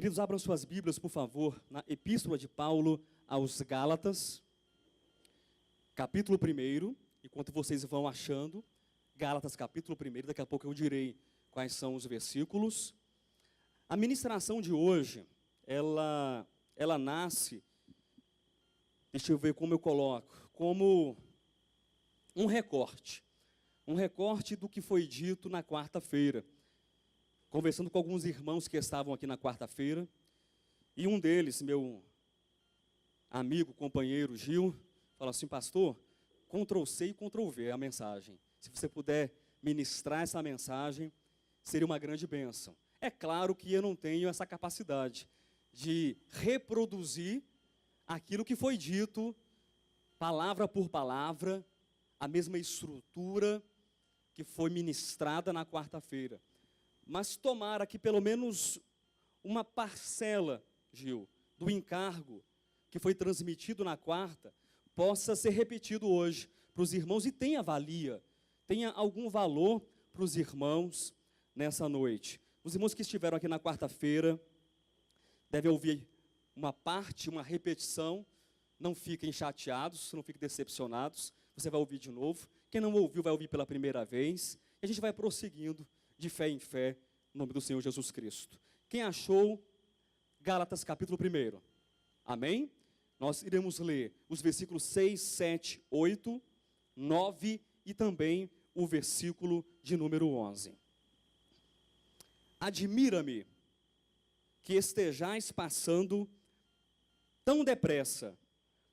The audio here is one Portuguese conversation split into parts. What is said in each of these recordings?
Queridos, abram suas Bíblias, por favor, na Epístola de Paulo aos Gálatas, capítulo 1, enquanto vocês vão achando, Gálatas capítulo 1, daqui a pouco eu direi quais são os versículos. A ministração de hoje, ela nasce, deixa eu ver como eu coloco, como um recorte do que foi dito na quarta-feira. Conversando com alguns irmãos que estavam aqui na quarta-feira, e um deles, meu amigo, companheiro Gil, falou assim: pastor, Ctrl+C e Ctrl+V a mensagem. Se você puder ministrar essa mensagem, seria uma grande bênção. É claro que eu não tenho essa capacidade de reproduzir aquilo que foi dito, palavra por palavra, a mesma estrutura que foi ministrada na quarta-feira. Mas tomara que pelo menos uma parcela, Gil, do encargo que foi transmitido na quarta, possa ser repetido hoje para os irmãos e tenha algum valor para os irmãos nessa noite. Os irmãos que estiveram aqui na quarta-feira devem ouvir uma parte, uma repetição. Não fiquem chateados, não fiquem decepcionados. Você vai ouvir de novo. Quem não ouviu vai ouvir pela primeira vez. E a gente vai prosseguindo de fé em fé, em nome do Senhor Jesus Cristo. Quem achou, Gálatas capítulo 1. Amém? Nós iremos ler os versículos 6, 7, 8, 9 e também o versículo de número 11. Admira-me que estejais passando tão depressa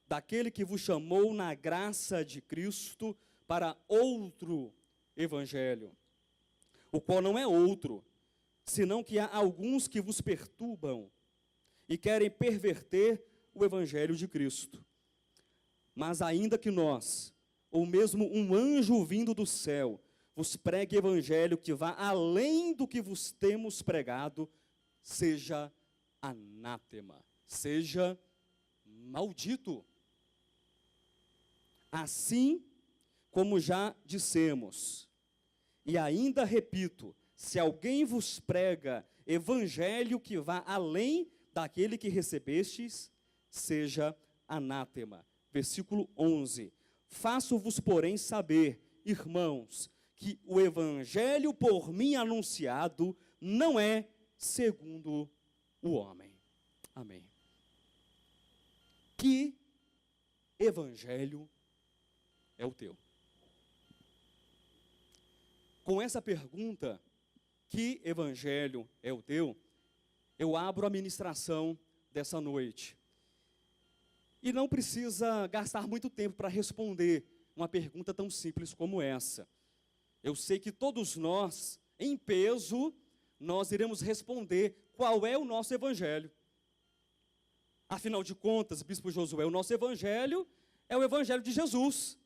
daquele que vos chamou na graça de Cristo para outro evangelho, o qual não é outro, senão que há alguns que vos perturbam e querem perverter o evangelho de Cristo. Mas ainda que nós, ou mesmo um anjo vindo do céu, vos pregue evangelho que vá além do que vos temos pregado, seja anátema, seja maldito. Assim como já dissemos, e ainda repito, se alguém vos prega evangelho que vá além daquele que recebestes, seja anátema. Versículo 11. Faço-vos, porém, saber, irmãos, que o evangelho por mim anunciado não é segundo o homem. Amém. Que evangelho é o teu? Com essa pergunta, que evangelho é o teu? Eu abro a ministração dessa noite. E não precisa gastar muito tempo para responder uma pergunta tão simples como essa. Eu sei que todos nós, em peso, nós iremos responder qual é o nosso evangelho. Afinal de contas, Bispo Josué, o nosso evangelho é o evangelho de Jesus.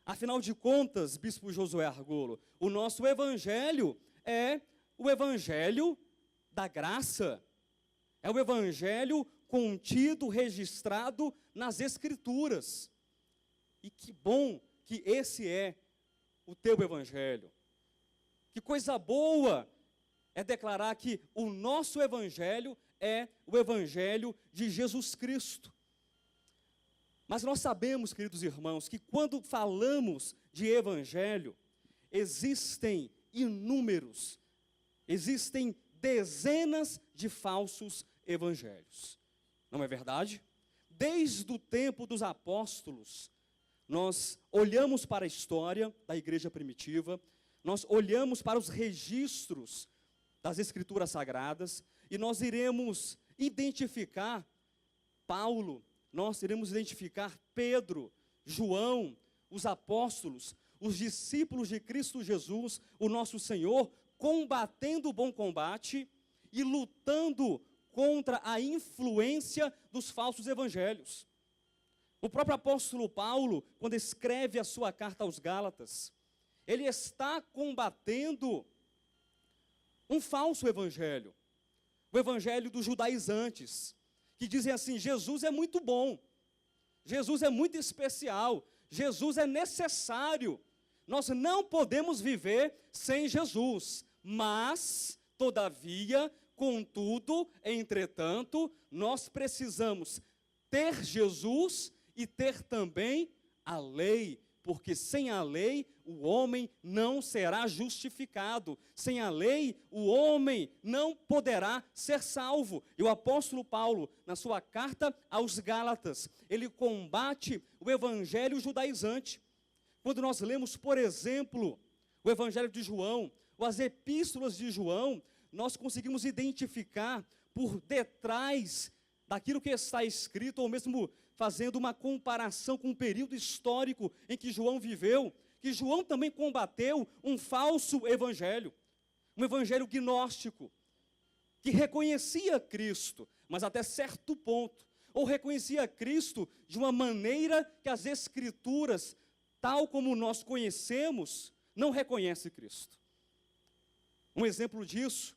Afinal de contas, Bispo Josué Argolo, o nosso evangelho é o evangelho da graça. É o evangelho contido, registrado nas Escrituras. E que bom que esse é o teu evangelho. Que coisa boa é declarar que o nosso evangelho é o evangelho de Jesus Cristo. Mas nós sabemos, queridos irmãos, que quando falamos de evangelho, existem dezenas de falsos evangelhos. Não é verdade? Desde o tempo dos apóstolos, nós olhamos para a história da igreja primitiva, nós olhamos para os registros das Escrituras Sagradas, e nós iremos identificar Paulo, nós iremos identificar Pedro, João, os apóstolos, os discípulos de Cristo Jesus, o nosso Senhor, combatendo o bom combate e lutando contra a influência dos falsos evangelhos. O próprio apóstolo Paulo, quando escreve a sua carta aos Gálatas, ele está combatendo um falso evangelho, o evangelho dos judaizantes, que dizem assim: Jesus é muito bom, Jesus é muito especial, Jesus é necessário, nós não podemos viver sem Jesus, mas, todavia, Contudo, entretanto, nós precisamos ter Jesus e ter também a lei, porque sem a lei o homem não será justificado. Sem a lei o homem não poderá ser salvo. E o apóstolo Paulo, na sua carta aos Gálatas, ele combate o evangelho judaizante. Quando nós lemos, por exemplo, o evangelho de João, ou as epístolas de João, nós conseguimos identificar por detrás daquilo que está escrito, ou mesmo fazendo uma comparação com o período histórico em que João viveu, que João também combateu um falso evangelho, um evangelho gnóstico, que reconhecia Cristo, mas até certo ponto, ou reconhecia Cristo de uma maneira que as Escrituras, tal como nós conhecemos, não reconhece Cristo. Um exemplo disso,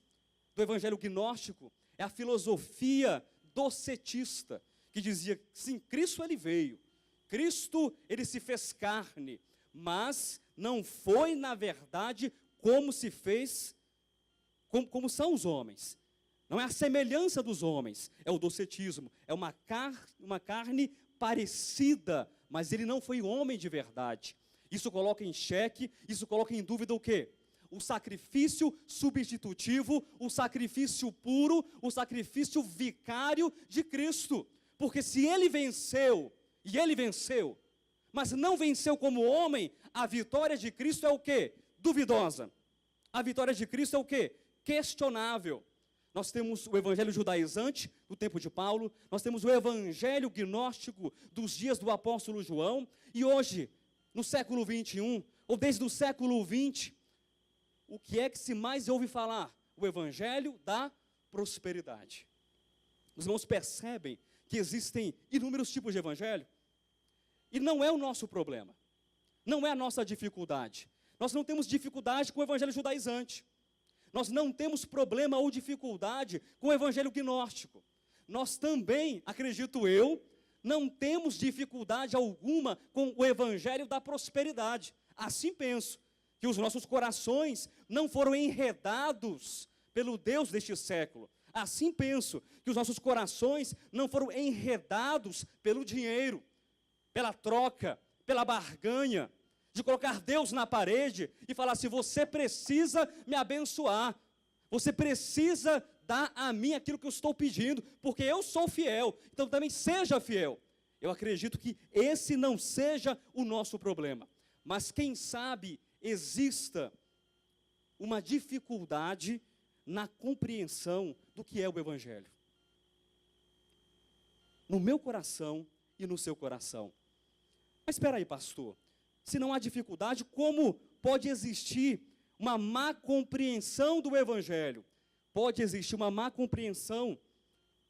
do evangelho gnóstico, é a filosofia docetista, que dizia, sim, Cristo ele veio, Cristo ele se fez carne, mas não foi na verdade como se fez, como são os homens. Não é a semelhança dos homens, é o docetismo, é uma carne parecida, mas ele não foi homem de verdade. Isso coloca em xeque, isso coloca em dúvida o quê? O sacrifício substitutivo, o sacrifício puro, o sacrifício vicário de Cristo. Porque se ele venceu, e ele venceu, mas não venceu como homem, a vitória de Cristo é o quê? Duvidosa. A vitória de Cristo é o quê? Questionável. Nós temos o evangelho judaizante, do tempo de Paulo, nós temos o evangelho gnóstico dos dias do apóstolo João, e hoje, no século 21, ou desde o século 20, o que é que se mais ouve falar? O evangelho da prosperidade. Os irmãos percebem que existem inúmeros tipos de evangelho? E não é o nosso problema, não é a nossa dificuldade. Nós não temos dificuldade com o evangelho judaizante. Nós não temos problema ou dificuldade com o evangelho gnóstico. Nós também, acredito eu, não temos dificuldade alguma com o evangelho da prosperidade. Assim penso, que os nossos corações não foram enredados pelo Deus deste século. Assim penso, que os nossos corações não foram enredados pelo dinheiro, pela troca, pela barganha, de colocar Deus na parede e falar assim, você precisa me abençoar, você precisa dar a mim aquilo que eu estou pedindo, porque eu sou fiel, então também seja fiel. Eu acredito que esse não seja o nosso problema, mas quem sabe exista uma dificuldade na compreensão do que é o evangelho. No meu coração e no seu coração. Mas espera aí, pastor, se não há dificuldade, como pode existir uma má compreensão do evangelho? Pode existir uma má compreensão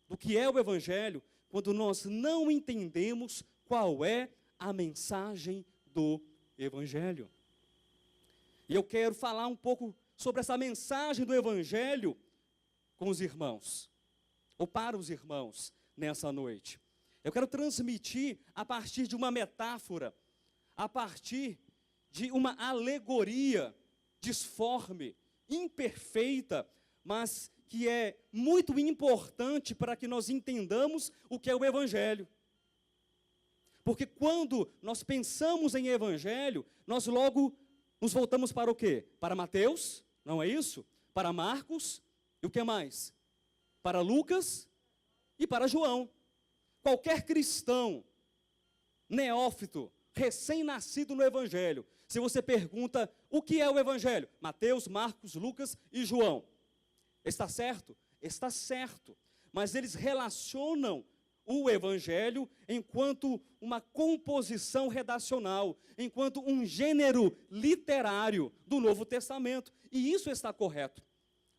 do que é o evangelho quando nós não entendemos qual é a mensagem do evangelho. E eu quero falar um pouco sobre essa mensagem do evangelho com os irmãos, ou para os irmãos, nessa noite. Eu quero transmitir a partir de uma metáfora, a partir de uma alegoria disforme, imperfeita, mas que é muito importante para que nós entendamos o que é o evangelho. Porque quando nós pensamos em evangelho, nós logo nos voltamos para o quê? Para Mateus, não é isso? Para Marcos, e o que mais? Para Lucas e para João. Qualquer cristão, neófito, recém-nascido no evangelho, se você pergunta o que é o evangelho? Mateus, Marcos, Lucas e João. Está certo? Está certo. Mas eles relacionam o evangelho enquanto uma composição redacional, enquanto um gênero literário do Novo Testamento. E isso está correto.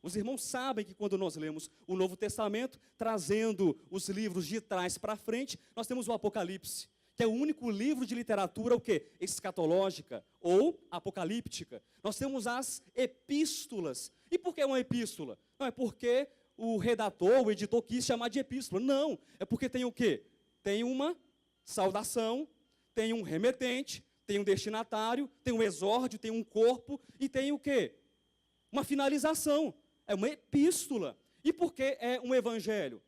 Os irmãos sabem que quando nós lemos o Novo Testamento, trazendo os livros de trás para frente, nós temos o Apocalipse, que é o único livro de literatura, o quê? Escatológica ou apocalíptica. Nós temos as epístolas. E por que uma epístola? Não é porque o redator, o editor quis chamar de epístola. Não, é porque tem o quê? Tem uma saudação, tem um remetente, tem um destinatário, tem um exórdio, tem um corpo e tem o quê? Uma finalização. É uma epístola. E por que é um evangelho?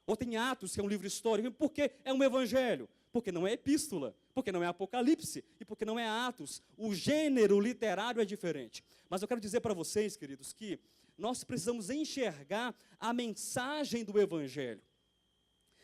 Ou tem Atos, que é um livro histórico. E por que é um evangelho? Porque não é epístola, porque não é Apocalipse e porque não é Atos. O gênero literário é diferente. Mas eu quero dizer para vocês, queridos, que nós precisamos enxergar a mensagem do evangelho.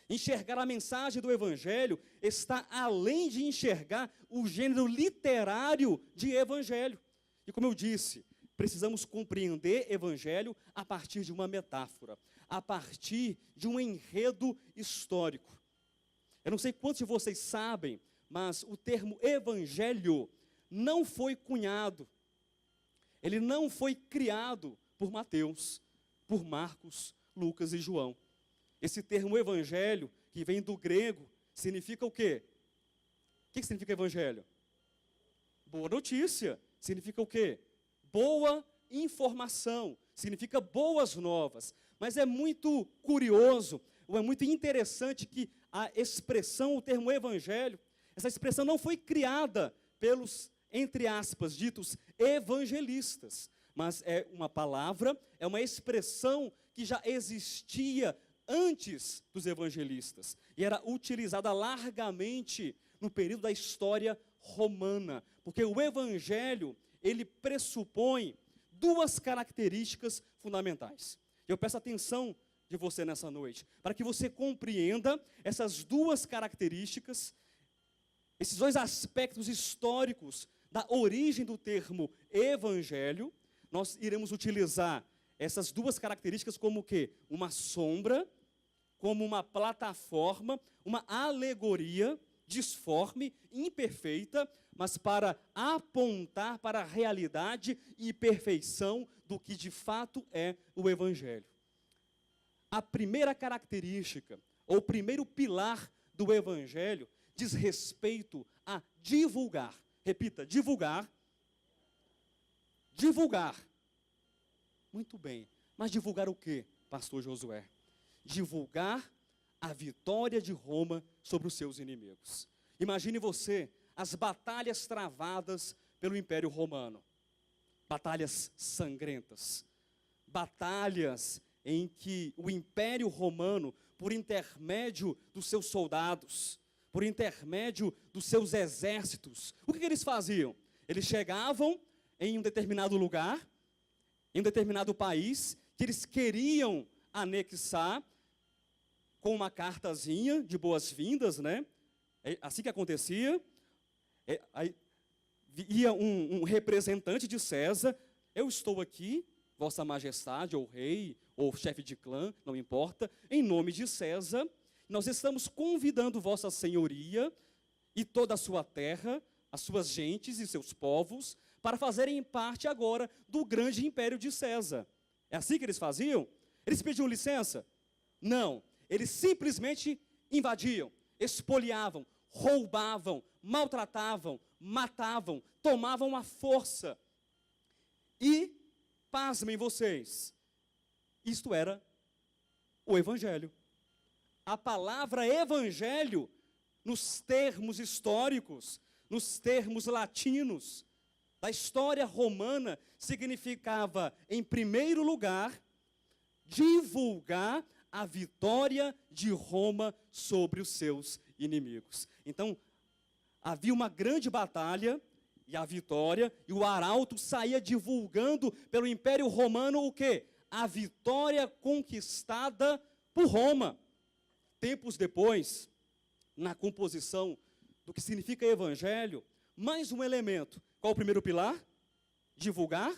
Enxergar a mensagem do evangelho está além de enxergar o gênero literário de evangelho. E como eu disse, precisamos compreender evangelho a partir de uma metáfora, a partir de um enredo histórico. Eu não sei quantos de vocês sabem, mas o termo evangelho não foi cunhado, ele não foi criado por Mateus, por Marcos, Lucas e João. Esse termo evangelho, que vem do grego, significa o quê? O que significa evangelho? Boa notícia. Significa o quê? Boa informação. Significa boas novas. Mas é muito curioso, ou é muito interessante que a expressão, o termo evangelho, essa expressão não foi criada pelos, entre aspas, ditos evangelistas. Mas é uma palavra, é uma expressão que já existia antes dos evangelistas, e era utilizada largamente no período da história romana, porque o evangelho, ele pressupõe duas características fundamentais. Eu peço a atenção de você nessa noite, para que você compreenda essas duas características, esses dois aspectos históricos da origem do termo evangelho. Nós iremos utilizar essas duas características como o quê? Uma sombra, como uma plataforma, uma alegoria disforme, imperfeita, mas para apontar para a realidade e perfeição do que de fato é o evangelho. A primeira característica, ou o primeiro pilar do evangelho, diz respeito a divulgar. Repita, divulgar. Divulgar. Muito bem. Mas divulgar o quê, pastor Josué? Divulgar a vitória de Roma sobre os seus inimigos. Imagine você as batalhas travadas pelo Império Romano. Batalhas sangrentas. Batalhas em que o Império Romano, por intermédio dos seus soldados, por intermédio dos seus exércitos, o que eles faziam? Eles chegavam em um determinado lugar, em um determinado país, que eles queriam anexar com uma cartazinha de boas-vindas, né? É assim que acontecia. Aí ia um representante de César: eu estou aqui, Vossa Majestade, ou rei, ou chefe de clã, não importa, em nome de César, nós estamos convidando Vossa Senhoria e toda a sua terra, as suas gentes e seus povos, para fazerem parte agora do grande império de César. É assim que eles faziam? Eles pediam licença? Não. Eles simplesmente invadiam, expoliavam, roubavam, maltratavam, matavam, tomavam à força. E, pasmem vocês, isto era o evangelho. A palavra evangelho, nos termos históricos, nos termos latinos, da história romana, significava, em primeiro lugar, divulgar a vitória de Roma sobre os seus inimigos. Então, havia uma grande batalha, e a vitória, e o arauto saía divulgando pelo Império Romano o quê? A vitória conquistada por Roma. Tempos depois, na composição do que significa evangelho, mais um elemento. Qual o primeiro pilar? Divulgar.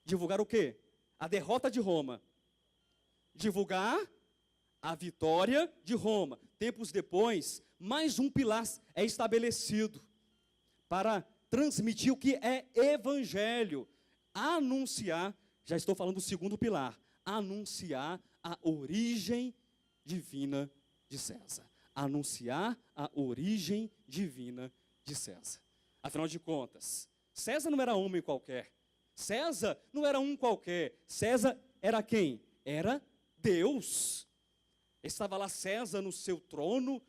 Divulgar o quê? A derrota de Roma. Divulgar a vitória de Roma. Tempos depois, mais um pilar é estabelecido para transmitir o que é evangelho. Anunciar, já estou falando do segundo pilar, anunciar a origem divina de César. Anunciar a origem divina de César. Afinal de contas, César não era homem qualquer. César não era um qualquer. César era quem? Era Deus. Estava lá César no seu trono,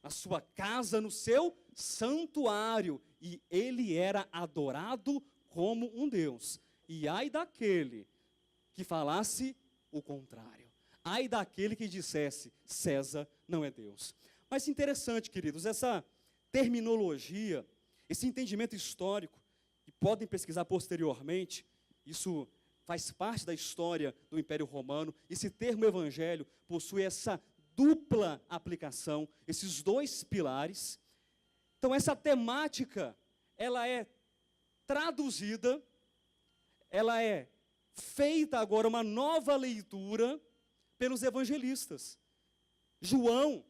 na sua casa, no seu santuário. E ele era adorado como um Deus. E ai daquele que falasse o contrário. Ai daquele que dissesse, César não é Deus. Mas interessante, queridos, essa terminologia, esse entendimento histórico, e podem pesquisar posteriormente, isso faz parte da história do Império Romano. Esse termo evangelho possui essa dupla aplicação, esses dois pilares. Então essa temática, ela é traduzida, ela é feita agora uma nova leitura pelos evangelistas. João,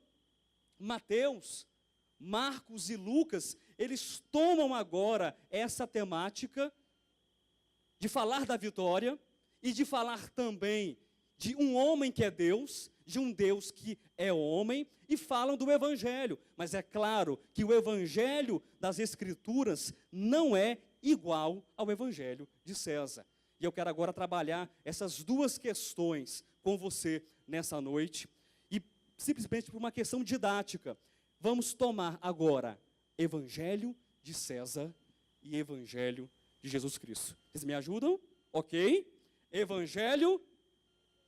Mateus, Marcos e Lucas, eles tomam agora essa temática de falar da vitória e de falar também de um homem que é Deus, de um Deus que é homem, e falam do evangelho. Mas é claro que o evangelho das Escrituras não é igual ao evangelho de César. E eu quero agora trabalhar essas duas questões com você nessa noite. E simplesmente por uma questão didática, vamos tomar agora evangelho de César e evangelho de Jesus Cristo. Vocês me ajudam? Ok? Evangelho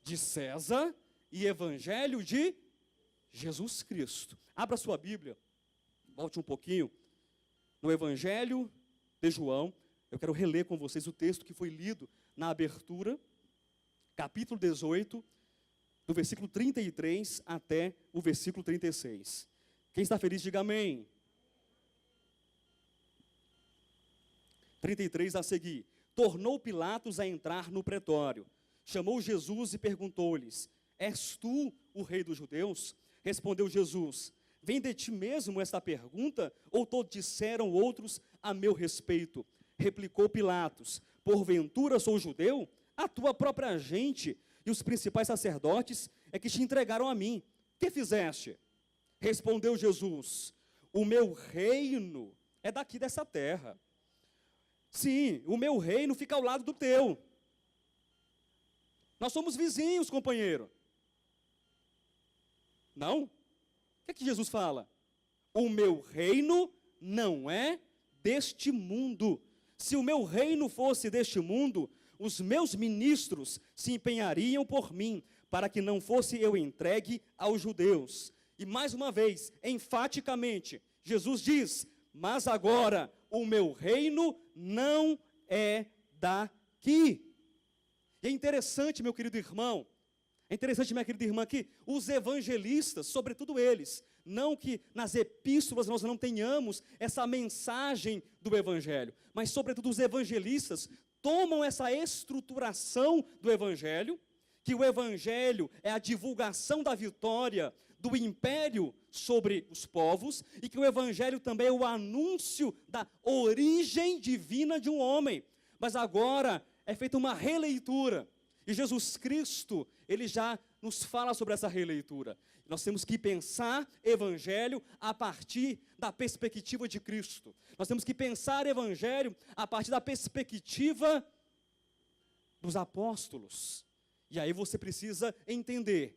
de César e evangelho de Jesus Cristo. Abra sua Bíblia, volte um pouquinho no evangelho de João. Eu quero reler com vocês o texto que foi lido na abertura, capítulo 18, do versículo 33 até o versículo 36. Quem está feliz, diga amém. 33 a seguir. Tornou Pilatos a entrar no pretório. Chamou Jesus e perguntou-lhes, és tu o rei dos judeus? Respondeu Jesus, vem de ti mesmo esta pergunta, ou todos disseram outros a meu respeito? Replicou Pilatos, porventura sou judeu? A tua própria gente e os principais sacerdotes é que te entregaram a mim. Que fizeste? Respondeu Jesus, o meu reino é daqui dessa terra. Sim, o meu reino fica ao lado do teu. Nós somos vizinhos, companheiro. Não? O que é que Jesus fala? O meu reino não é deste mundo. Se o meu reino fosse deste mundo, os meus ministros se empenhariam por mim, para que não fosse eu entregue aos judeus. E mais uma vez, enfaticamente, Jesus diz, mas agora o meu reino não é daqui. E é interessante, meu querido irmão, é interessante, minha querida irmã, que os evangelistas, sobretudo eles, não que nas epístolas nós não tenhamos essa mensagem do evangelho, mas sobretudo os evangelistas tomam essa estruturação do evangelho, que o evangelho é a divulgação da vitória do império sobre os povos, e que o evangelho também é o anúncio da origem divina de um homem. Mas agora é feita uma releitura, e Jesus Cristo, ele já nos fala sobre essa releitura. Nós temos que pensar evangelho a partir da perspectiva de Cristo. Nós temos que pensar evangelho a partir da perspectiva dos apóstolos. E aí você precisa entender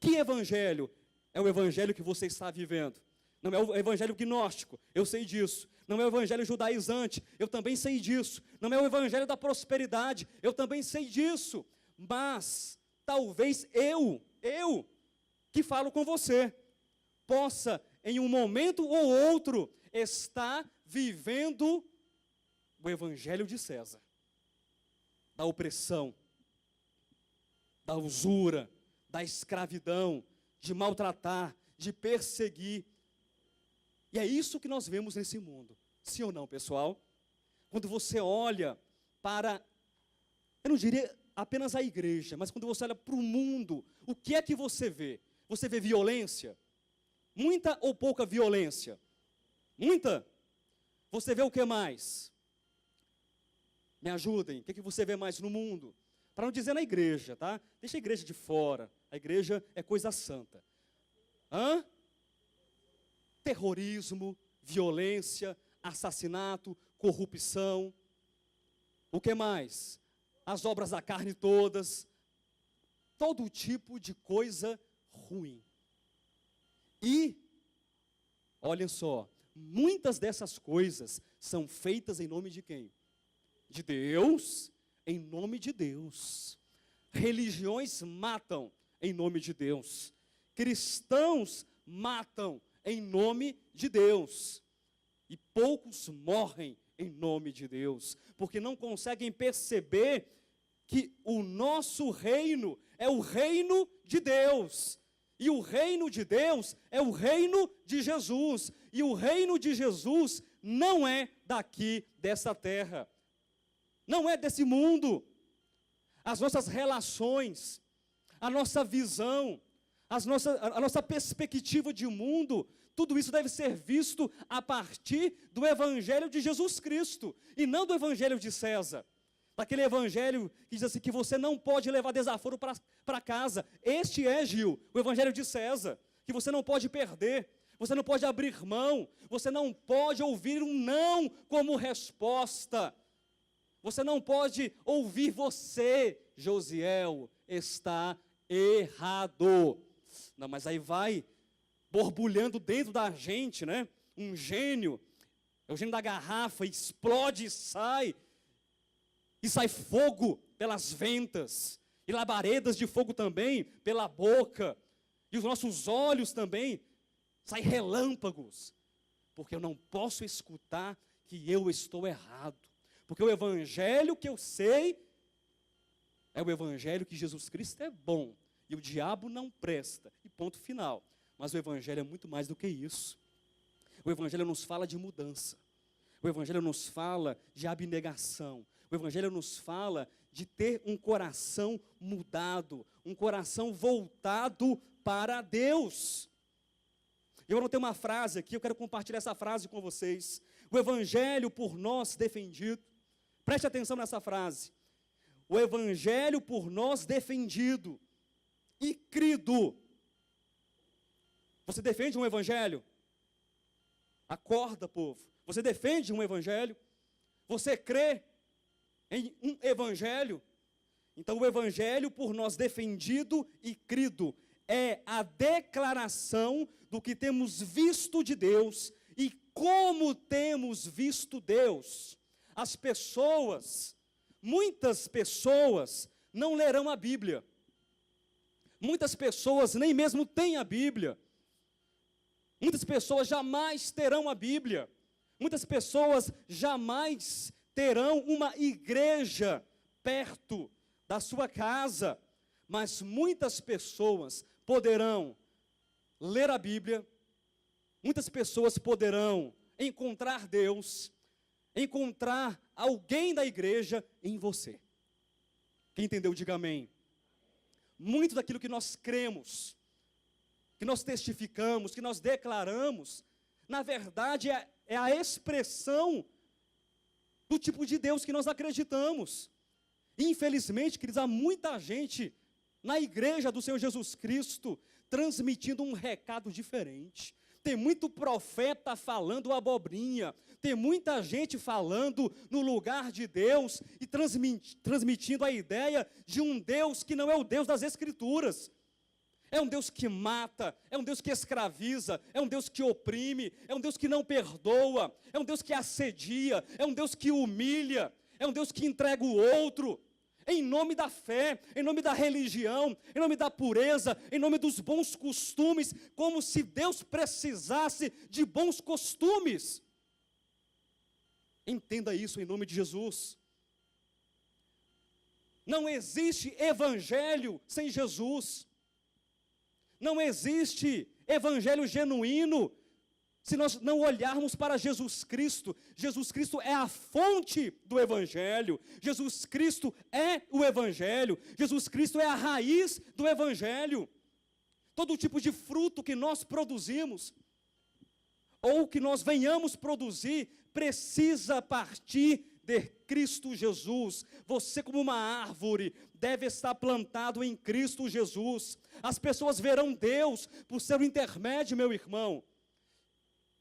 que evangelho é o evangelho que você está vivendo. Não é o evangelho gnóstico, eu sei disso. Não é o evangelho judaizante, eu também sei disso. Não é o evangelho da prosperidade, eu também sei disso. Mas talvez eu que falo com você, possa em um momento ou outro estar vivendo o evangelho de César, da opressão, da usura, da escravidão, de maltratar, de perseguir. E é isso que nós vemos nesse mundo. Sim ou não, pessoal? Quando você olha para, eu não diria apenas a igreja, mas quando você olha para o mundo, o que é que você vê? Você vê violência? Muita ou pouca violência? Muita? Você vê o que mais? Me ajudem, o que é que você vê mais no mundo? Para não dizer na igreja, tá? Deixa a igreja de fora, a igreja é coisa santa. Terrorismo, violência, assassinato, corrupção. O que mais? As obras da carne todas. Todo tipo de coisa ruim. E, olhem só, muitas dessas coisas são feitas em nome de quem? De Deus, em nome de Deus. Religiões matam em nome de Deus. Cristãos matam em nome de Deus. E poucos morrem em nome de Deus, porque não conseguem perceber que o nosso reino é o reino de Deus. E o reino de Deus é o reino de Jesus. E o reino de Jesus não é daqui, dessa terra. Não é desse mundo. As nossas relações, a nossa visão, a nossa perspectiva de mundo, tudo isso deve ser visto a partir do evangelho de Jesus Cristo, e não do evangelho de César. Daquele evangelho que diz assim, que você não pode levar desaforo para casa. Este é, Gil, o evangelho de César, que você não pode perder, você não pode abrir mão, você não pode ouvir um não como resposta. Você não pode ouvir você, Josiel, está errado. Não, mas aí vai borbulhando dentro da gente, né? Um gênio, é o gênio da garrafa, explode e sai fogo pelas ventas, e labaredas de fogo também pela boca, e os nossos olhos também, saem relâmpagos, porque eu não posso escutar que eu estou errado, porque o evangelho que eu sei é o evangelho que Jesus Cristo é bom, e o diabo não presta, e ponto final. Mas o evangelho é muito mais do que isso. O evangelho nos fala de mudança, o evangelho nos fala de abnegação, o evangelho nos fala de ter um coração mudado, um coração voltado para Deus. Eu anotei uma frase aqui, eu quero compartilhar essa frase com vocês. O evangelho por nós defendido, preste atenção nessa frase. O evangelho por nós defendido e crido. Você defende um evangelho? Acorda, povo. Você defende um evangelho? Você crê em um evangelho? Então, o evangelho por nós defendido e crido é a declaração do que temos visto de Deus e como temos visto Deus. As pessoas, muitas pessoas, não lerão a Bíblia. Muitas pessoas nem mesmo têm a Bíblia. Muitas pessoas jamais terão a Bíblia. Muitas pessoas jamais terão uma igreja perto da sua casa. Mas muitas pessoas poderão ler a Bíblia. Muitas pessoas poderão encontrar Deus, encontrar alguém da igreja em você. Quem entendeu, diga amém. Muito daquilo que nós cremos, que nós testificamos, que nós declaramos, na verdade é a expressão do tipo de Deus que nós acreditamos. Infelizmente, queridos, há muita gente na igreja do Senhor Jesus Cristo transmitindo um recado diferente. Tem muito profeta falando abobrinha, tem muita gente falando no lugar de Deus e transmitindo a ideia de um Deus que não é o Deus das Escrituras. É um Deus que mata, é um Deus que escraviza, é um Deus que oprime, é um Deus que não perdoa, é um Deus que assedia, é um Deus que humilha, é um Deus que entrega o outro, em nome da fé, em nome da religião, em nome da pureza, em nome dos bons costumes, como se Deus precisasse de bons costumes. Entenda isso em nome de Jesus. Não existe evangelho sem Jesus. Não existe evangelho genuíno se nós não olharmos para Jesus Cristo. Jesus Cristo é a fonte do evangelho. Jesus Cristo é o evangelho. Jesus Cristo é a raiz do evangelho. Todo tipo de fruto que nós produzimos, ou que nós venhamos produzir, precisa partir de Cristo Jesus. Você, como uma árvore, deve estar plantado em Cristo Jesus. As pessoas verão Deus por seu intermédio, meu irmão.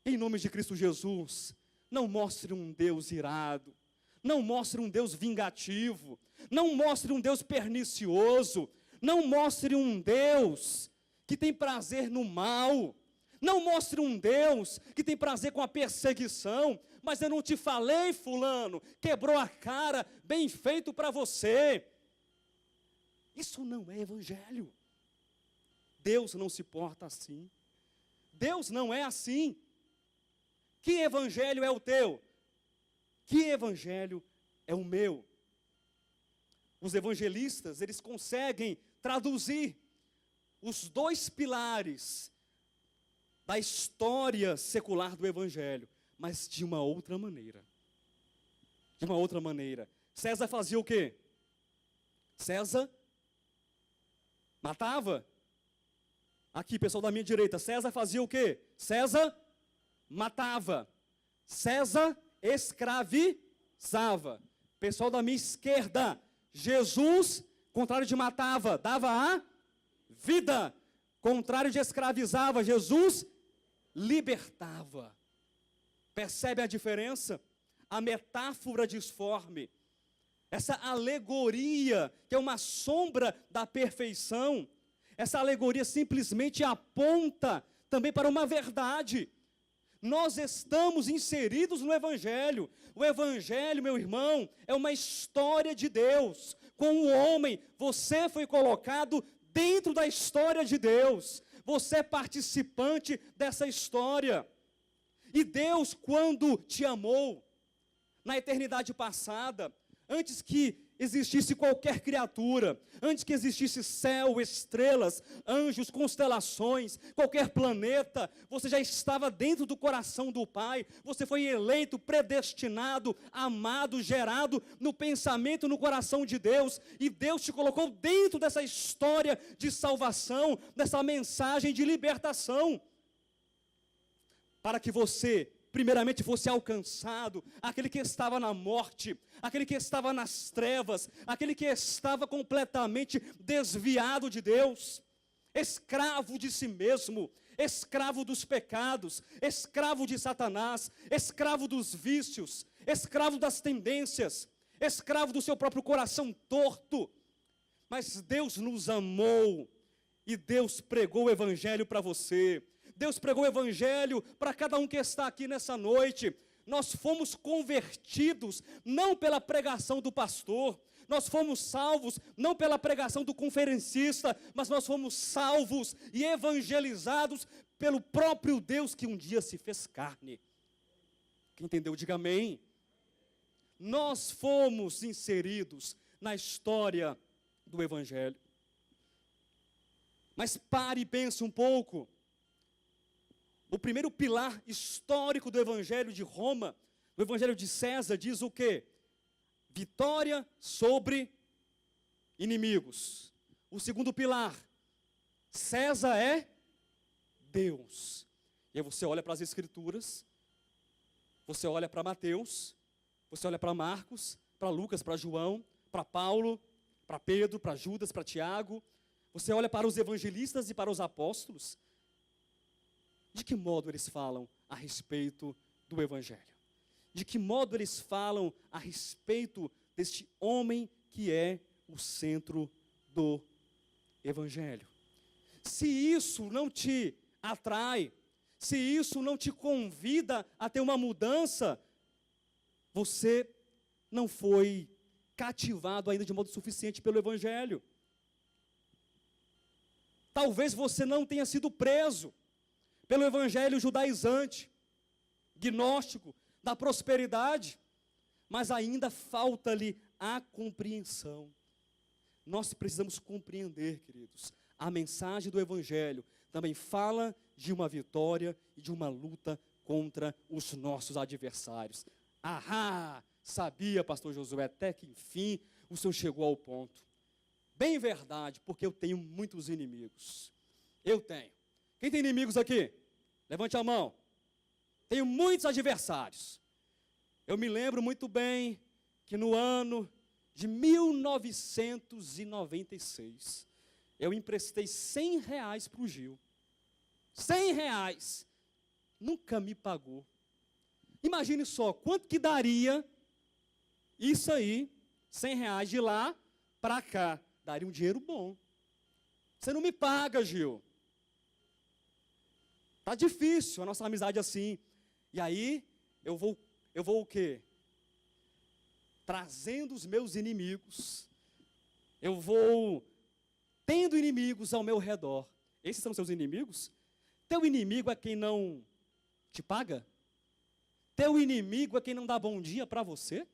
Em nome de Cristo Jesus, não mostre um Deus irado, não mostre um Deus vingativo, não mostre um Deus pernicioso, não mostre um Deus que tem prazer no mal, não mostre um Deus que tem prazer com a perseguição. Mas eu não te falei, fulano, quebrou a cara, bem feito para você. Isso não é evangelho. Deus não se porta assim. Deus não é assim. Que evangelho é o teu? Que evangelho é o meu? Os evangelistas, eles conseguem traduzir os dois pilares da história secular do evangelho, mas de uma outra maneira. De uma outra maneira. César fazia o quê? César matava. Aqui, pessoal da minha direita, César fazia o quê? César matava. César escravizava. Pessoal da minha esquerda, Jesus, contrário de matava, dava a vida. Contrário de escravizava, Jesus libertava. Percebe a diferença? A metáfora disforme, essa alegoria, que é uma sombra da perfeição, essa alegoria simplesmente aponta também para uma verdade. Nós estamos inseridos no Evangelho. O Evangelho, meu irmão, é uma história de Deus. Com o homem, você foi colocado dentro da história de Deus. Você é participante dessa história. E Deus, quando te amou, na eternidade passada, antes que existisse qualquer criatura, antes que existisse céu, estrelas, anjos, constelações, qualquer planeta, você já estava dentro do coração do Pai, você foi eleito, predestinado, amado, gerado no pensamento, no coração de Deus, e Deus te colocou dentro dessa história de salvação, dessa mensagem de libertação, para que você primeiramente fosse alcançado, aquele que estava na morte, aquele que estava nas trevas, aquele que estava completamente desviado de Deus, escravo de si mesmo, escravo dos pecados, escravo de Satanás, escravo dos vícios, escravo das tendências, escravo do seu próprio coração torto. Mas Deus nos amou e Deus pregou o evangelho para você. Deus pregou o evangelho para cada um que está aqui nessa noite. Nós fomos convertidos não pela pregação do pastor, nós fomos salvos não pela pregação do conferencista, mas nós fomos salvos e evangelizados pelo próprio Deus que um dia se fez carne. Quem entendeu, diga amém. Nós fomos inseridos na história do evangelho. Mas pare e pense um pouco. O primeiro pilar histórico do Evangelho de Roma, do Evangelho de César, diz o quê? Vitória sobre inimigos. O segundo pilar, César é Deus. E aí você olha para as Escrituras, você olha para Mateus, você olha para Marcos, para Lucas, para João, para Paulo, para Pedro, para Judas, para Tiago. Você olha para os evangelistas e para os apóstolos. De que modo eles falam a respeito do Evangelho? De que modo eles falam a respeito deste homem que é o centro do Evangelho? Se isso não te atrai, se isso não te convida a ter uma mudança, você não foi cativado ainda de modo suficiente pelo Evangelho. Talvez você não tenha sido preso pelo evangelho judaizante, gnóstico, da prosperidade, mas ainda falta-lhe a compreensão. Nós precisamos compreender, queridos, a mensagem do evangelho também fala de uma vitória e de uma luta contra os nossos adversários. Ahá, sabia, pastor Josué, até que enfim o senhor chegou ao ponto. Bem verdade, porque eu tenho muitos inimigos. Eu tenho. Quem tem inimigos aqui? Levante a mão. Tenho muitos adversários. Eu me lembro muito bem que no ano de 1996, eu emprestei R$100 para o Gil. R$100. Nunca me pagou. Imagine só, quanto que daria isso aí, R$100 de lá para cá. Daria um dinheiro bom. Você não me paga, Gil. Tá difícil a nossa amizade assim. E aí, eu vou o quê? Trazendo os meus inimigos. Eu vou tendo inimigos ao meu redor. Esses são seus inimigos? Teu inimigo é quem não te paga? Teu inimigo é quem não dá bom dia para você?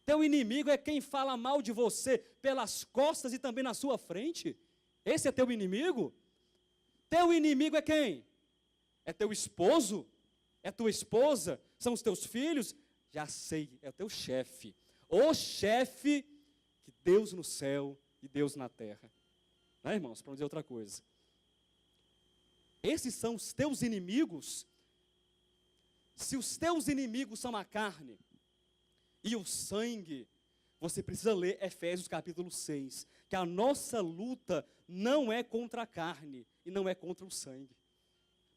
Teu inimigo é quem fala mal de você pelas costas e também na sua frente? Esse é teu inimigo? Teu inimigo é quem? É teu esposo? É tua esposa? São os teus filhos? Já sei, é o teu chefe. O chefe que Deus no céu e Deus na terra. Né, irmãos? Para não dizer outra coisa. Esses são os teus inimigos. Se os teus inimigos são a carne e o sangue, você precisa ler Efésios capítulo 6, que a nossa luta não é contra a carne e não é contra o sangue,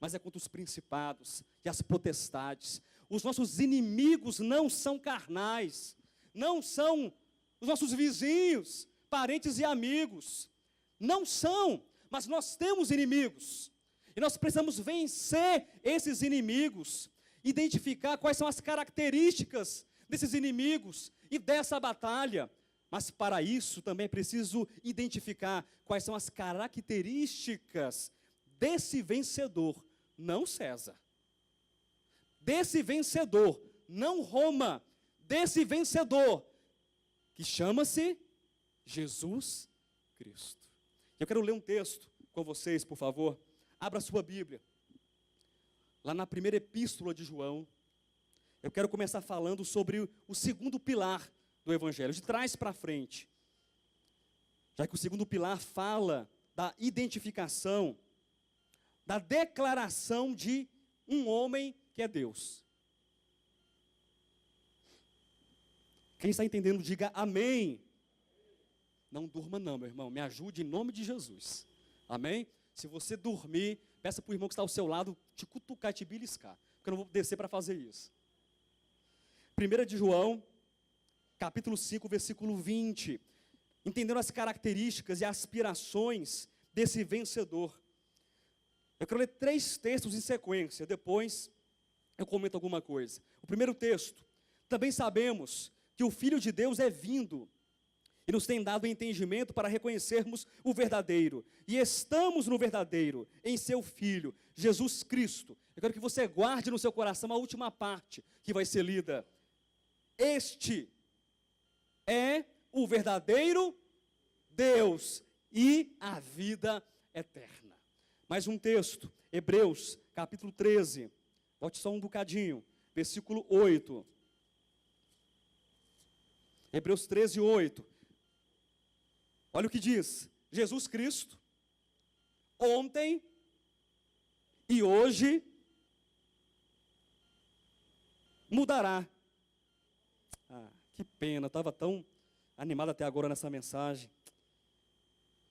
mas é contra os principados e as potestades. Os nossos inimigos não são carnais, não são os nossos vizinhos, parentes e amigos, não são, mas nós temos inimigos, e nós precisamos vencer esses inimigos, identificar quais são as características desses inimigos e dessa batalha. Mas para isso também é preciso identificar quais são as características desse vencedor, não César. Desse vencedor, não Roma. Desse vencedor, que chama-se Jesus Cristo. Eu quero ler um texto com vocês, por favor. Abra sua Bíblia. Lá na primeira epístola de João, eu quero começar falando sobre o segundo pilar do Evangelho, de trás para frente. Já que o segundo pilar fala da identificação, da declaração de um homem que é Deus. Quem está entendendo, diga amém. Não durma não, meu irmão, me ajude em nome de Jesus. Amém? Se você dormir, peça para o irmão que está ao seu lado te cutucar e te beliscar, porque eu não vou descer para fazer isso. 1 de João, capítulo 5, versículo 20. Entendendo as características e aspirações desse vencedor. Eu quero ler 3 textos em sequência, depois eu comento alguma coisa. O primeiro texto: também sabemos que o Filho de Deus é vindo e nos tem dado entendimento para reconhecermos o verdadeiro. E estamos no verdadeiro, em seu Filho, Jesus Cristo. Eu quero que você guarde no seu coração a última parte que vai ser lida. Este é o verdadeiro Deus e a vida eterna. Mais um texto, Hebreus, capítulo 13. Volte só um bocadinho, versículo 8. Hebreus 13, 8. Olha o que diz: Jesus Cristo, ontem e hoje, mudará. Ah, que pena, estava tão animado até agora nessa mensagem.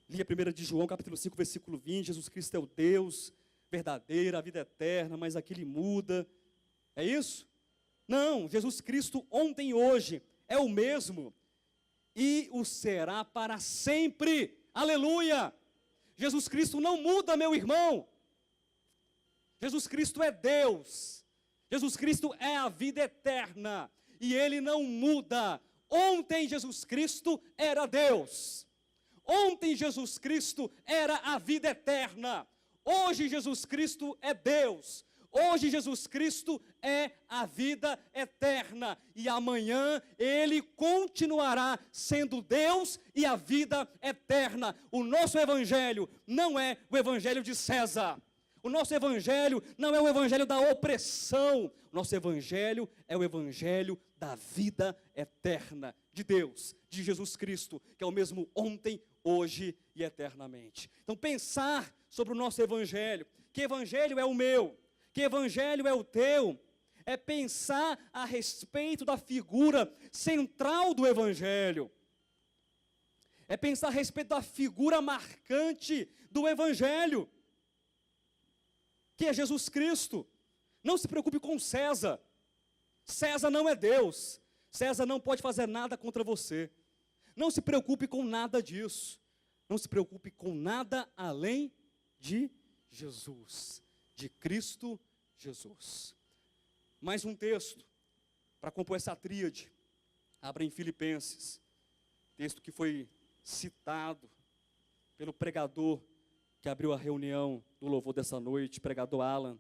Li a 1 de João, capítulo 5, versículo 20, Jesus Cristo é o Deus verdadeiro, a vida eterna, mas aqui ele muda. É isso? Não, Jesus Cristo ontem e hoje é o mesmo e o será para sempre. Aleluia! Jesus Cristo não muda, meu irmão. Jesus Cristo é Deus. Jesus Cristo é a vida eterna e ele não muda. Ontem Jesus Cristo era Deus. Ontem Jesus Cristo era a vida eterna. Hoje Jesus Cristo é Deus. Hoje Jesus Cristo é a vida eterna. E amanhã Ele continuará sendo Deus e a vida eterna. O nosso evangelho não é o evangelho de César. O nosso evangelho não é o evangelho da opressão. O nosso evangelho é o evangelho da vida eterna de Deus, de Jesus Cristo, que é o mesmo ontem, hoje e eternamente. Então pensar sobre o nosso evangelho, que evangelho é o meu, que evangelho é o teu, é pensar a respeito da figura central do evangelho, é pensar a respeito da figura marcante do evangelho, que é Jesus Cristo. Não se preocupe com César. César não é Deus. César não pode fazer nada contra você. Não se preocupe com nada disso. Não se preocupe com nada além de Jesus, de Cristo Jesus. Mais um texto para compor essa tríade. Abra em Filipenses, texto que foi citado pelo pregador que abriu a reunião do louvor dessa noite, pregador Alan.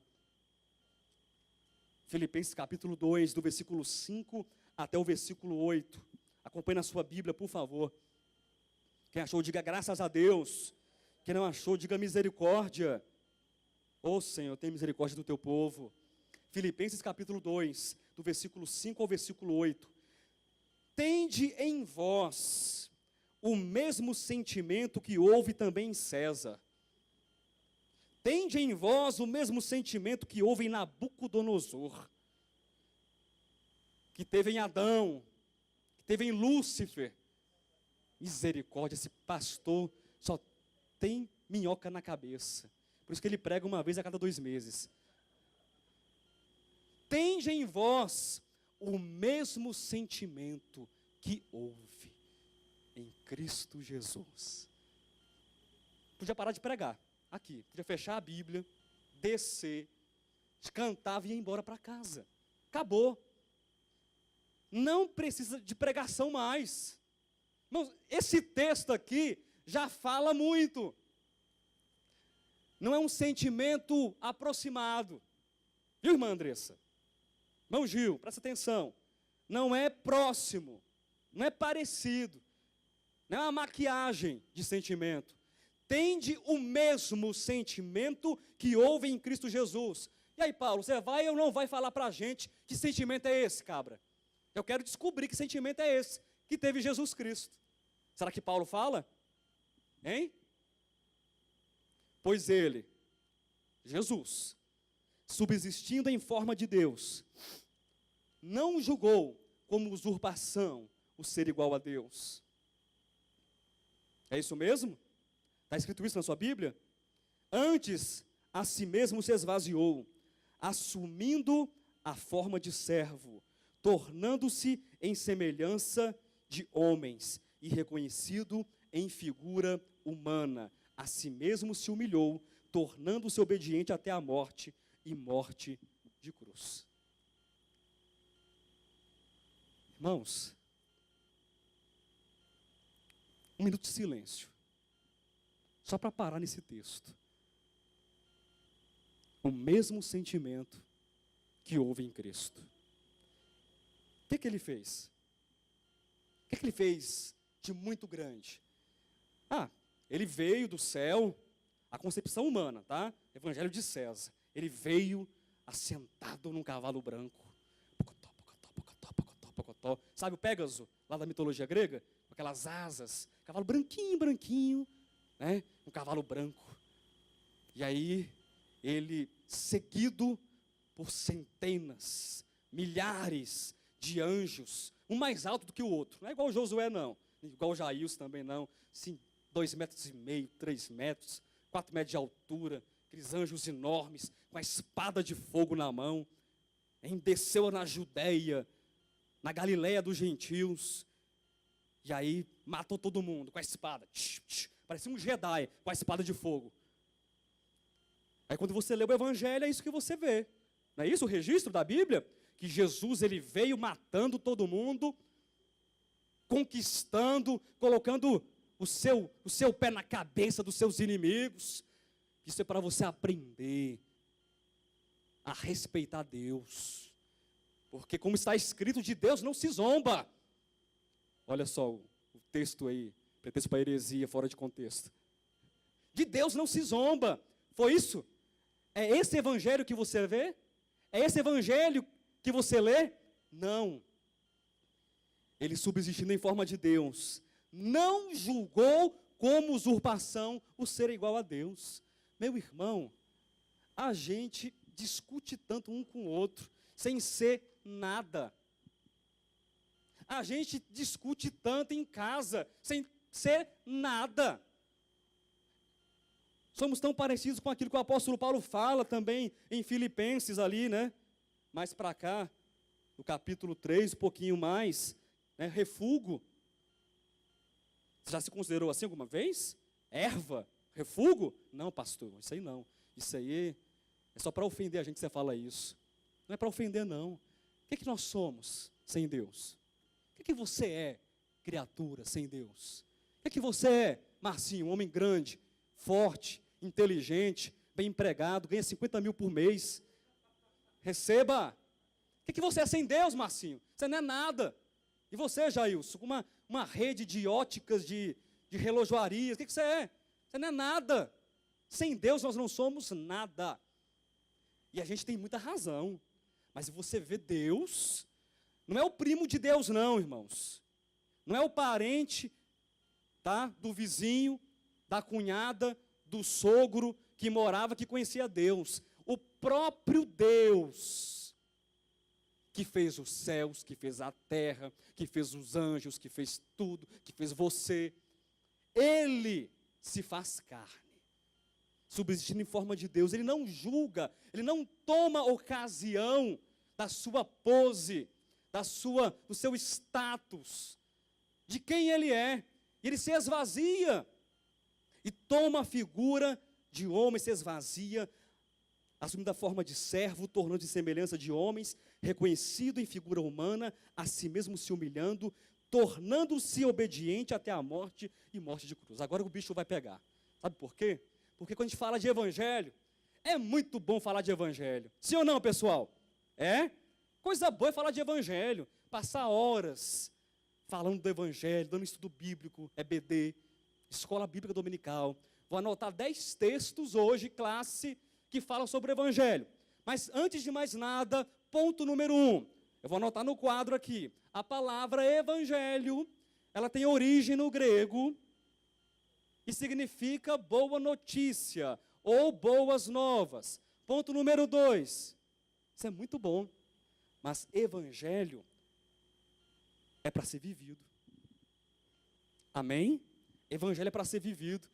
Filipenses capítulo 2, do versículo 5 até o versículo 8. Acompanhe na sua Bíblia, por favor. Quem achou, diga graças a Deus. Quem não achou, diga misericórdia. Ô Senhor, tem misericórdia do teu povo. Filipenses capítulo 2, do versículo 5 ao versículo 8. Tende em vós o mesmo sentimento que houve também em César. Tende em vós o mesmo sentimento que houve em Nabucodonosor, que teve em Adão, que teve em Lúcifer. Misericórdia, esse pastor só tem minhoca na cabeça. Por isso que ele prega uma vez a cada 2 meses. Tende em vós o mesmo sentimento que houve em Cristo Jesus. Podia parar de pregar aqui, podia fechar a Bíblia, descer, cantava e ir embora para casa. Acabou. Não precisa de pregação mais. Irmãos, esse texto aqui já fala muito. Não é um sentimento aproximado. Viu, irmã Andressa? Irmão Gil, presta atenção. Não é próximo, não é parecido, não é uma maquiagem de sentimento. Tende o mesmo sentimento que houve em Cristo Jesus. E aí, Paulo, você vai ou não vai falar para a gente que sentimento é esse, cabra? Eu quero descobrir que sentimento é esse que teve Jesus Cristo. Será que Paulo fala? Hein? Pois ele, Jesus, subsistindo em forma de Deus, não julgou como usurpação o ser igual a Deus. É isso mesmo? Está escrito isso na sua Bíblia? Antes, a si mesmo se esvaziou, assumindo a forma de servo, tornando-se em semelhança de homens e reconhecido em figura humana. A si mesmo se humilhou, tornando-se obediente até a morte e morte de cruz. Irmãos, um minuto de silêncio, só para parar nesse texto. O mesmo sentimento que houve em Cristo. O que ele fez? O que ele fez de muito grande? Ele veio do céu, a concepção humana, tá? Evangelho de César. Ele veio assentado num cavalo branco. Pocotó, pocotó, pocotó, pocotó, pocotó. Sabe o Pégaso, lá da mitologia grega? Com aquelas asas. Cavalo branquinho, branquinho, né? Um cavalo branco. E aí, ele, seguido por centenas, milhares de anjos, um mais alto do que o outro. Não é igual o Josué, não. Igual o Jairus também, não. Sim, 2,5 metros, 3 metros, 4 metros de altura, aqueles anjos enormes, com a espada de fogo na mão, desceu na Judeia, na Galileia dos gentios, e aí matou todo mundo com a espada, parecia um Jedi com a espada de fogo. Aí quando você lê o Evangelho, é isso que você vê, não é isso o registro da Bíblia? Que Jesus, ele veio matando todo mundo, conquistando, colocando o seu pé na cabeça dos seus inimigos. Isso é para você aprender a respeitar Deus. Porque como está escrito, de Deus não se zomba. Olha só o texto aí, pretexto para heresia, fora de contexto. De Deus não se zomba. Foi isso? É esse evangelho que você vê? É esse evangelho que você lê? Não. Ele, subsistindo em forma de Deus, não julgou como usurpação o ser igual a Deus. Meu irmão, a gente discute tanto um com o outro, sem ser nada. A gente discute tanto em casa, sem ser nada. Somos tão parecidos com aquilo que o apóstolo Paulo fala também em Filipenses ali, né? Mais para cá, no capítulo 3, um pouquinho mais, né? Refúgio. Você já se considerou assim alguma vez? Erva? Refúgio? Não, pastor, isso aí não. Isso aí é só para ofender a gente que você fala isso. Não é para ofender, não. O que nós somos sem Deus? O que você é, criatura, sem Deus? O que você é, Marcinho, um homem grande, forte, inteligente, bem empregado, ganha 50 mil por mês. Receba. O que você é sem Deus, Marcinho? Você não é nada. E você, Jailson, uma rede de óticas, de relojoarias, o que você é? Você não é nada. Sem Deus nós não somos nada. E a gente tem muita razão. Mas você vê Deus, não é o primo de Deus não, irmãos. Não é o parente, tá, do vizinho, da cunhada, do sogro que morava, que conhecia Deus. O próprio Deus que fez os céus, que fez a terra, que fez os anjos, que fez tudo, que fez você. Ele se faz carne, subsistindo em forma de Deus. Ele não julga, ele não toma ocasião da sua pose, do seu status, de quem ele é. Ele se esvazia e toma a figura de homem, se esvazia, assumindo a forma de servo, tornando-se semelhança de homens, reconhecido em figura humana, a si mesmo se humilhando, tornando-se obediente até a morte e morte de cruz. Agora o bicho vai pegar. Sabe por quê? Porque quando a gente fala de evangelho, é muito bom falar de evangelho. Sim ou não, pessoal? É? Coisa boa é falar de evangelho. Passar horas falando do evangelho, dando estudo bíblico, EBD, Escola Bíblica Dominical. Vou anotar 10 textos hoje, classe, que falam sobre o evangelho. Mas antes de mais nada, ponto número 1. Eu vou anotar no quadro aqui. A palavra evangelho, ela tem origem no grego e significa boa notícia ou boas novas. Ponto número 2. Isso é muito bom. Mas evangelho é para ser vivido. Amém? Evangelho é para ser vivido.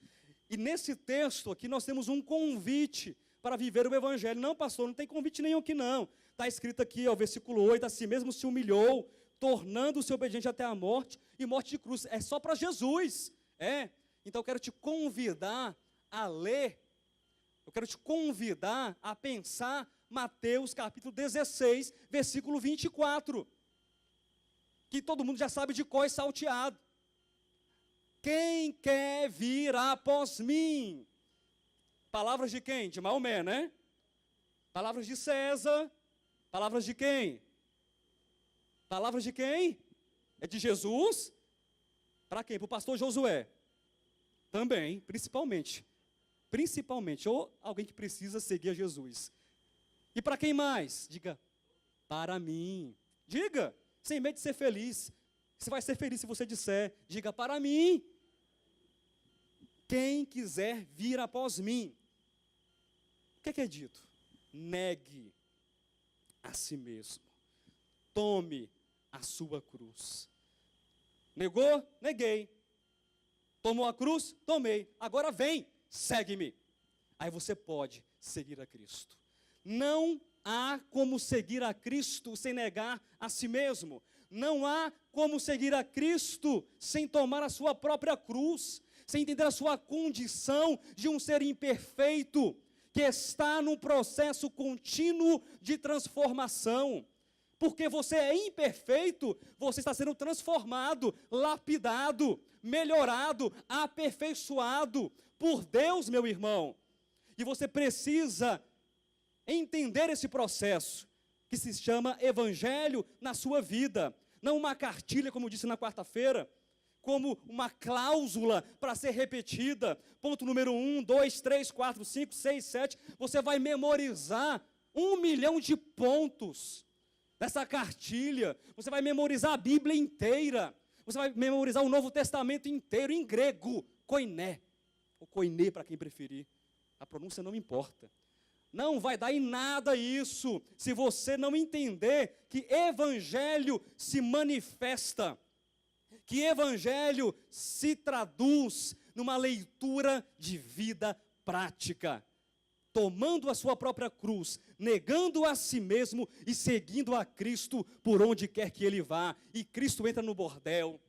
E nesse texto aqui nós temos um convite para viver o evangelho. Não, pastor, não tem convite nenhum aqui não. Está escrito aqui, ó, versículo 8, a si mesmo se humilhou, tornando-se obediente até a morte, e morte de cruz. É só para Jesus. Então eu quero te convidar a ler, eu quero te convidar a pensar Mateus capítulo 16, versículo 24. Que todo mundo já sabe de cor e salteado. Quem quer vir após mim? Palavras de quem? De Maomé, né? Palavras de César. Palavras de quem? Palavras de quem? É de Jesus? Para quem? Para o pastor Josué. Também, principalmente. Principalmente, ou alguém que precisa seguir a Jesus. E para quem mais? Diga, para mim. Diga, sem medo de ser feliz. Você vai ser feliz se você disser, diga, para mim. Quem quiser vir após mim. O que é dito? Negue a si mesmo. Tome a sua cruz. Negou? Neguei. Tomou a cruz? Tomei. Agora vem, segue-me. Aí você pode seguir a Cristo. Não há como seguir a Cristo sem negar a si mesmo. Não há como seguir a Cristo sem tomar a sua própria cruz, sem entender a sua condição de um ser imperfeito, que está num processo contínuo de transformação. Porque você é imperfeito, você está sendo transformado, lapidado, melhorado, aperfeiçoado por Deus, meu irmão. E você precisa entender esse processo, que se chama evangelho na sua vida. Não uma cartilha, como disse na quarta-feira, como uma cláusula para ser repetida. Ponto número 1, 2, 3, 4, 5, 6, 7. Você vai memorizar 1 milhão de pontos dessa cartilha. Você vai memorizar a Bíblia inteira. Você vai memorizar o Novo Testamento inteiro em grego. Koiné. Ou koiné, para quem preferir. A pronúncia não importa. Não vai dar em nada isso, se você não entender que evangelho se manifesta, que evangelho se traduz numa leitura de vida prática, tomando a sua própria cruz, negando a si mesmo e seguindo a Cristo por onde quer que ele vá. E Cristo entra no bordel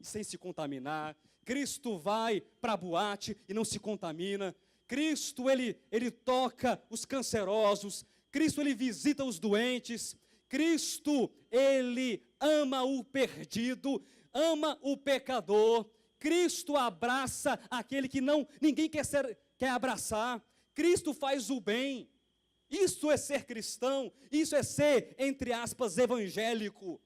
sem se contaminar, Cristo vai para a boate e não se contamina, Cristo, ele toca os cancerosos, Cristo, ele visita os doentes, Cristo, ele ama o perdido, ama o pecador, Cristo abraça aquele que ninguém quer abraçar. Cristo faz o bem. Isso é ser cristão, isso é ser, entre aspas, evangélico.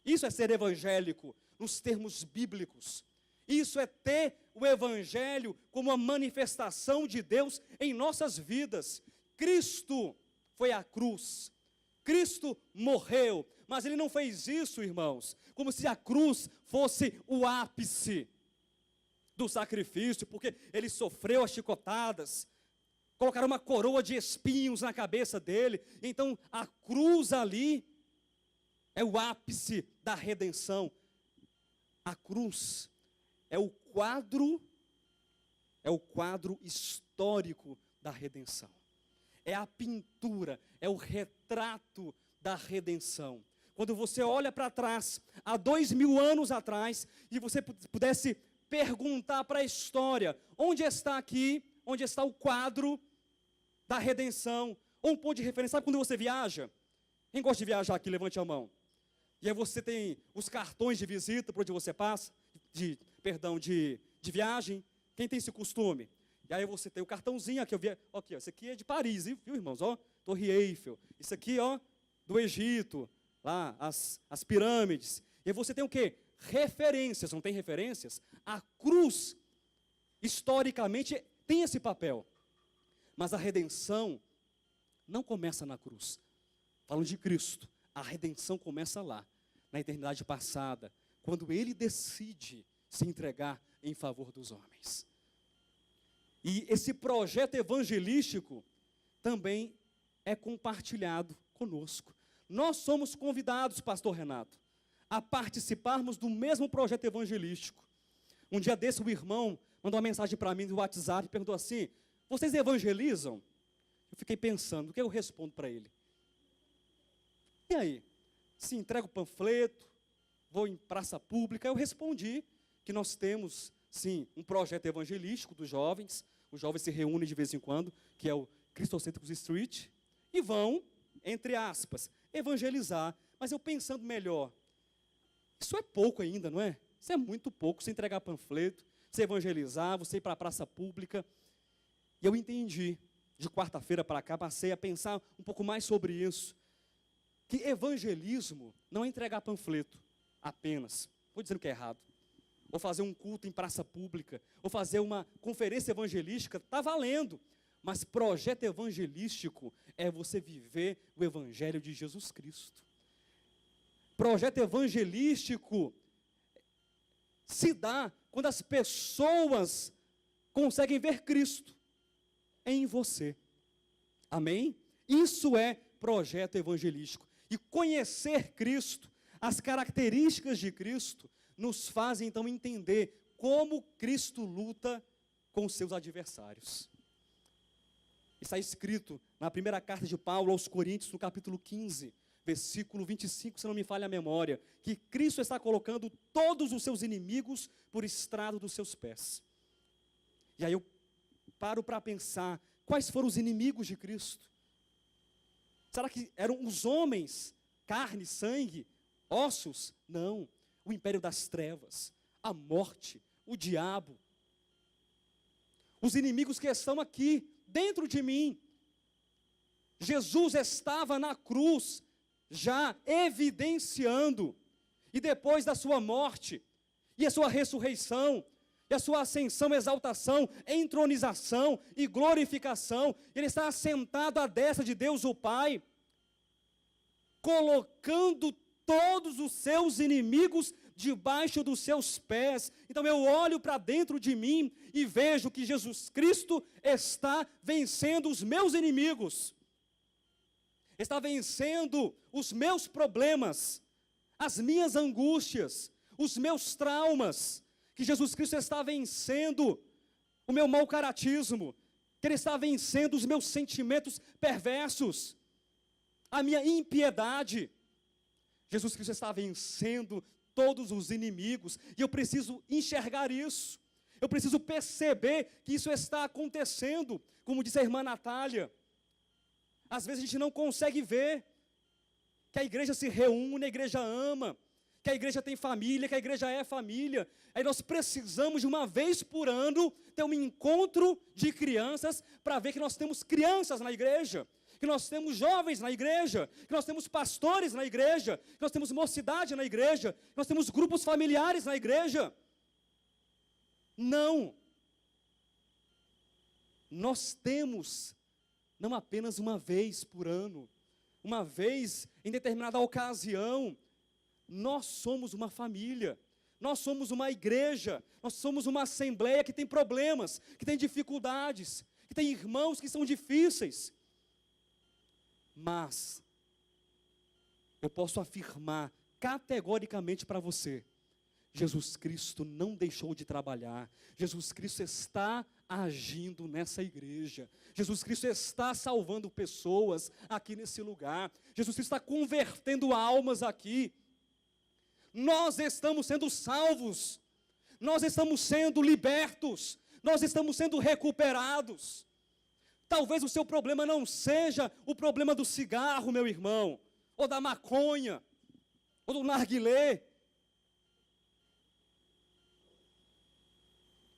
Isso é ser evangélico, nos termos bíblicos. Isso é ter o evangelho como uma manifestação de Deus em nossas vidas. Cristo foi à cruz, Cristo morreu, mas Ele não fez isso, irmãos, como se a cruz fosse o ápice do sacrifício, porque Ele sofreu as chicotadas, colocaram uma coroa de espinhos na cabeça dele. Então a cruz ali é o ápice da redenção. A cruz é o quadro histórico da redenção. É a pintura, é o retrato da redenção. Quando você olha para trás, há 2000 anos atrás, e você pudesse perguntar para a história, onde está o quadro da redenção, ou um ponto de referência? Sabe quando você viaja? Quem gosta de viajar aqui, levante a mão. E aí você tem os cartões de visita para onde você passa, de viagem. Quem tem esse costume? E aí você tem o cartãozinho aqui, aqui, ó, esse aqui é de Paris, viu, irmãos? Ó, Torre Eiffel. Isso aqui, ó, do Egito, lá, as pirâmides. E aí você tem o quê? Referências, não tem referências? A cruz, historicamente, tem esse papel. Mas a redenção não começa na cruz. Falando de Cristo, a redenção começa lá, na eternidade passada, quando Ele decide se entregar em favor dos homens. E esse projeto evangelístico também é compartilhado conosco. Nós somos convidados, pastor Renato, a participarmos do mesmo projeto evangelístico. Um dia desse, o irmão mandou uma mensagem para mim no WhatsApp e perguntou assim: vocês evangelizam? Eu fiquei pensando, o que eu respondo para ele? E aí? Se entrego o panfleto, vou em praça pública? Eu respondi que nós temos, sim, um projeto evangelístico dos jovens. Os jovens se reúnem de vez em quando, que é o Cristocêntricos Street, e vão, entre aspas, evangelizar. Mas eu pensando melhor, isso é pouco ainda, não é? Isso é muito pouco, você entregar panfleto, você evangelizar, você ir para a praça pública. E eu entendi, de quarta-feira para cá, passei a pensar um pouco mais sobre isso, que evangelismo não é entregar panfleto apenas, vou dizendo que é errado, ou fazer um culto em praça pública, ou fazer uma conferência evangelística, está valendo, mas projeto evangelístico é você viver o evangelho de Jesus Cristo. Projeto evangelístico se dá quando as pessoas conseguem ver Cristo em você. Amém? Isso é projeto evangelístico. E conhecer Cristo, as características de Cristo, nos fazem então entender como Cristo luta com os seus adversários. Está escrito na primeira carta de Paulo aos Coríntios, no capítulo 15, versículo 25, se não me falha a memória, que Cristo está colocando todos os seus inimigos por estrado dos seus pés. E aí eu paro para pensar, quais foram os inimigos de Cristo? Será que eram os homens, carne, sangue, ossos? Não, o império das trevas, a morte, o diabo. Os inimigos que estão aqui, dentro de mim. Jesus estava na cruz, já evidenciando, e depois da sua morte, e a sua ressurreição, e a sua ascensão, exaltação, entronização e glorificação, Ele está assentado à destra de Deus o Pai, colocando todos os seus inimigos debaixo dos seus pés. Então eu olho para dentro de mim e vejo que Jesus Cristo está vencendo os meus inimigos, está vencendo os meus problemas, as minhas angústias, os meus traumas, que Jesus Cristo está vencendo o meu mau caratismo, que Ele está vencendo os meus sentimentos perversos, a minha impiedade. Jesus Cristo está vencendo todos os inimigos, e eu preciso enxergar isso, eu preciso perceber que isso está acontecendo, como disse a irmã Natália. Às vezes a gente não consegue ver que a igreja se reúne, a igreja ama, que a igreja tem família, que a igreja é família. Aí nós precisamos de uma vez por ano ter um encontro de crianças para ver que nós temos crianças na igreja, que nós temos jovens na igreja, que nós temos pastores na igreja, que nós temos mocidade na igreja, que nós temos grupos familiares na igreja. Não. Nós temos não apenas uma vez por ano, uma vez em determinada ocasião. Nós somos uma família, nós somos uma igreja, nós somos uma assembleia que tem problemas, que tem dificuldades, que tem irmãos que são difíceis. Mas eu posso afirmar categoricamente para você, Jesus Cristo não deixou de trabalhar, Jesus Cristo está agindo nessa igreja, Jesus Cristo está salvando pessoas aqui nesse lugar, Jesus Cristo está convertendo almas aqui. Nós estamos sendo salvos, nós estamos sendo libertos, nós estamos sendo recuperados. Talvez o seu problema não seja o problema do cigarro, meu irmão, ou da maconha, ou do narguilé,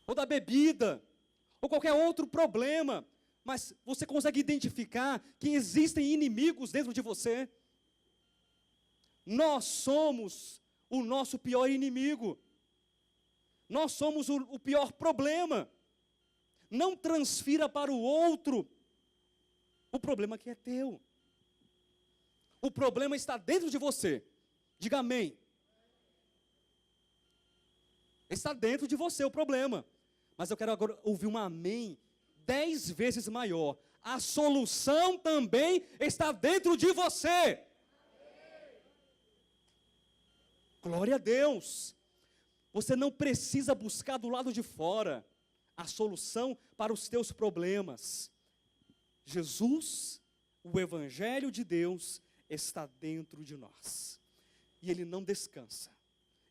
ou da bebida, ou qualquer outro problema, mas você consegue identificar que existem inimigos dentro de você. Nós somos o nosso pior inimigo, nós somos o pior problema. Não transfira para o outro o problema que é teu. O problema está dentro de você. Diga amém. Está dentro de você o problema. Mas eu quero agora ouvir um amém 10 vezes maior. A solução também está dentro de você. Glória a Deus. Você não precisa buscar do lado de fora a solução para os teus problemas. Jesus, o Evangelho de Deus, está dentro de nós. E Ele não descansa,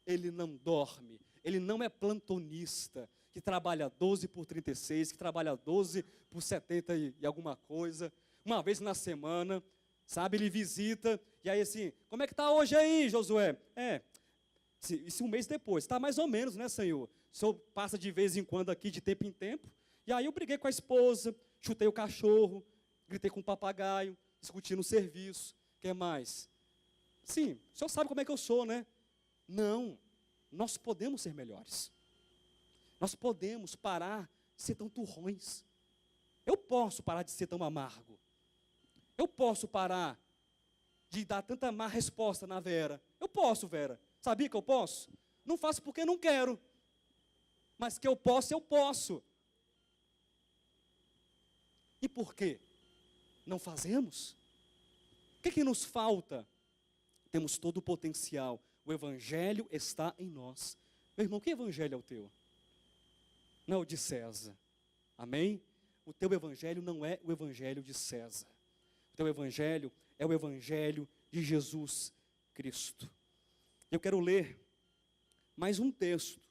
Ele não dorme, Ele não é plantonista, que trabalha 12 por 36, que trabalha 12 por 70 e alguma coisa, uma vez na semana, sabe, Ele visita, e aí assim, como é que está hoje aí, Josué? Isso um mês depois, está mais ou menos, né, Senhor? O Senhor passa de vez em quando aqui, de tempo em tempo, e aí eu briguei com a esposa, chutei o cachorro, gritei com o papagaio, discuti no serviço, o que mais? Sim, o Senhor sabe como é que eu sou, né? Não, nós podemos ser melhores, nós podemos parar de ser tão turrões, eu posso parar de ser tão amargo, eu posso parar de dar tanta má resposta na Vera, eu posso, Vera, sabia que eu posso? Não faço porque não quero, mas que eu posso, eu posso. E por quê? Não fazemos? O que nos falta? Temos todo o potencial, o Evangelho está em nós. Meu irmão, que Evangelho é o teu? Não é o de César, amém? O teu Evangelho não é o Evangelho de César, o teu Evangelho é o Evangelho de Jesus Cristo. Eu quero ler mais um texto,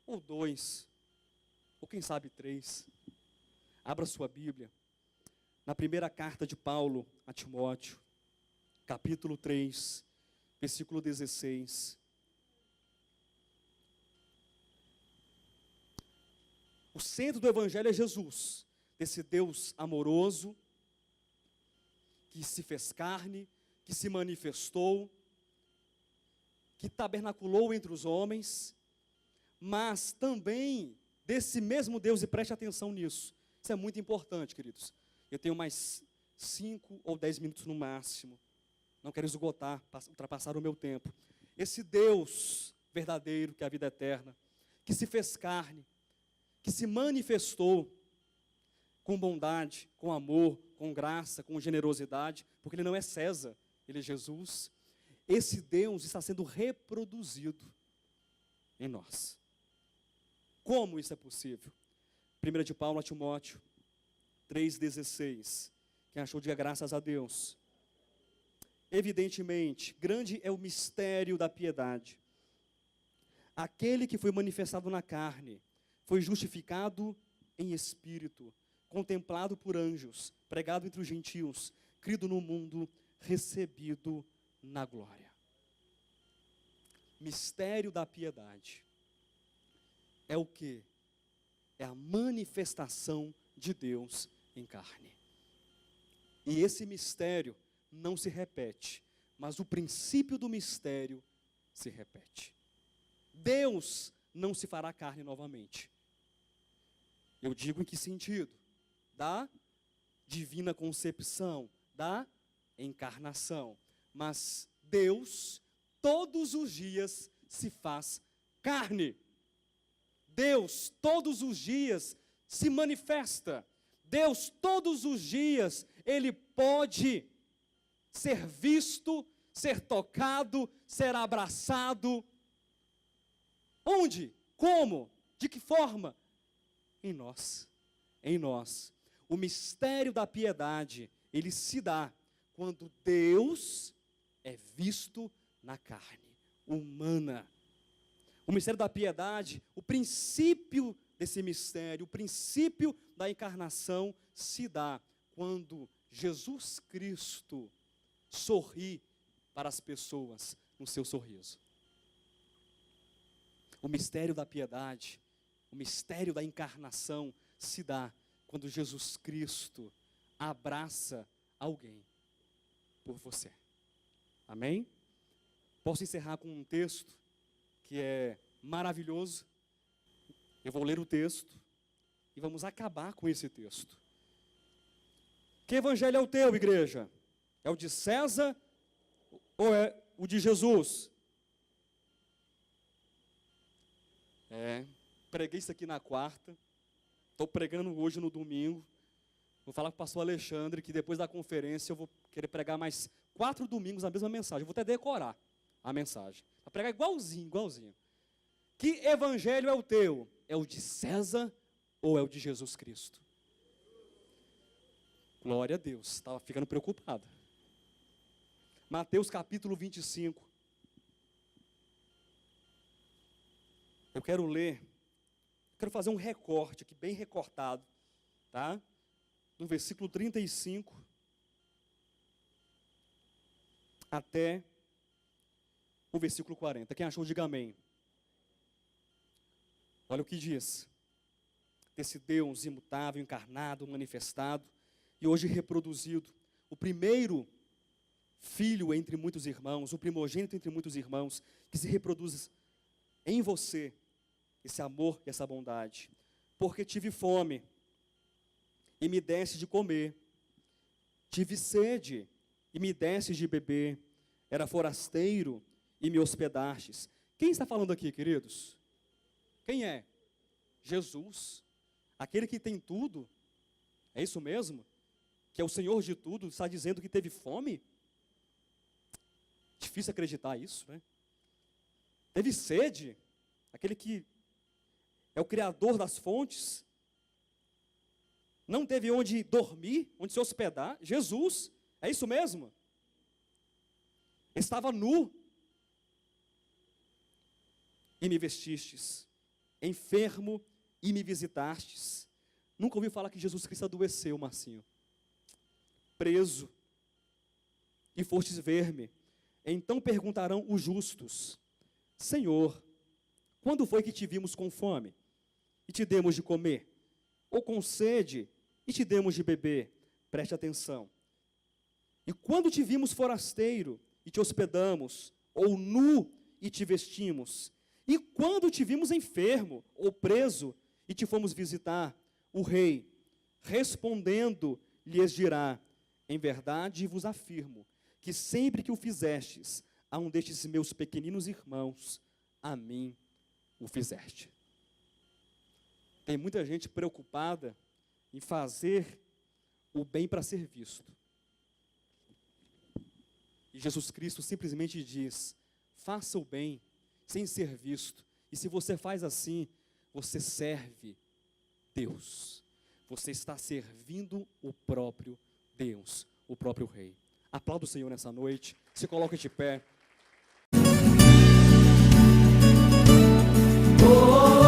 ou 2, ou quem sabe 3. Abra sua Bíblia, na primeira carta de Paulo a Timóteo, capítulo 3, versículo 16. O centro do Evangelho é Jesus, esse Deus amoroso, que se fez carne, que se manifestou, que tabernaculou entre os homens, mas também desse mesmo Deus, e preste atenção nisso, isso é muito importante, queridos. Eu tenho mais 5 ou 10 minutos no máximo, não quero esgotar, ultrapassar o meu tempo. Esse Deus verdadeiro, que é a vida eterna, que se fez carne, que se manifestou com bondade, com amor, com graça, com generosidade, porque Ele não é César, Ele é Jesus. Esse Deus está sendo reproduzido em nós. Como isso é possível? 1 de Paulo a Timóteo 3,16. Quem achou, diga graças a Deus. Evidentemente, grande é o mistério da piedade. Aquele que foi manifestado na carne, foi justificado em espírito, contemplado por anjos, pregado entre os gentios, crido no mundo, recebido na glória. Mistério da piedade. É o quê? É a manifestação de Deus em carne. E esse mistério não se repete, mas o princípio do mistério se repete. Deus não se fará carne novamente. Eu digo em que sentido? Da divina concepção, da encarnação. Mas Deus, todos os dias, se faz carne. Deus, todos os dias, se manifesta. Deus, todos os dias, Ele pode ser visto, ser tocado, ser abraçado. Onde? Como? De que forma? Em nós. Em nós. O mistério da piedade, ele se dá quando Deus é visto na carne humana. O mistério da piedade, o princípio desse mistério, o princípio da encarnação se dá quando Jesus Cristo sorri para as pessoas no seu sorriso. O mistério da piedade, o mistério da encarnação se dá quando Jesus Cristo abraça alguém por você. Amém? Posso encerrar com um texto que é maravilhoso. Eu vou ler o texto e vamos acabar com esse texto. Que evangelho é o teu, igreja? É o de César ou é o de Jesus? Preguei isso aqui na quarta, estou pregando hoje no domingo. Vou falar com o pastor Alexandre que depois da conferência eu vou querer pregar mais 4 domingos a mesma mensagem. Eu vou até decorar a mensagem. Vou pregar igualzinho. Que evangelho é o teu? É o de César ou é o de Jesus Cristo? Glória a Deus, estava ficando preocupado. Mateus capítulo 25. Eu quero ler, quero fazer um recorte aqui, bem recortado, tá? No versículo 35 até o versículo 40. Quem achou, diga amém. Olha o que diz. Esse Deus imutável, encarnado, manifestado e hoje reproduzido. O primeiro filho entre muitos irmãos, o primogênito entre muitos irmãos, que se reproduz em você, esse amor e essa bondade. Porque tive fome e me deste de comer, tive sede e me deste de beber, era forasteiro e me hospedastes. Quem está falando aqui, queridos? Quem é? Jesus, aquele que tem tudo. É isso mesmo? Que é o Senhor de tudo, está dizendo que teve fome? Difícil acreditar isso, né? Teve sede, aquele que é o Criador das fontes, não teve onde dormir, onde se hospedar. Jesus, é isso mesmo? Estava nu e me vestistes, enfermo e me visitastes. Nunca ouvi falar que Jesus Cristo adoeceu, Marcinho. Preso e fostes ver-me. Então perguntarão os justos: Senhor, quando foi que te vimos com fome e te demos de comer? Ou com sede e te demos de beber? Preste atenção. E quando te vimos forasteiro e te hospedamos? Ou nu e te vestimos? E quando te vimos enfermo ou preso e te fomos visitar? O rei, respondendo, lhes dirá: em verdade vos afirmo, que sempre que o fizestes a um destes meus pequeninos irmãos, a mim o fizeste. Tem muita gente preocupada em fazer o bem para ser visto. E Jesus Cristo simplesmente diz: faça o bem sem ser visto. E se você faz assim, você serve Deus. Você está servindo o próprio Deus, o próprio Rei. Aplauda o Senhor nessa noite. Se coloque de pé. Oh,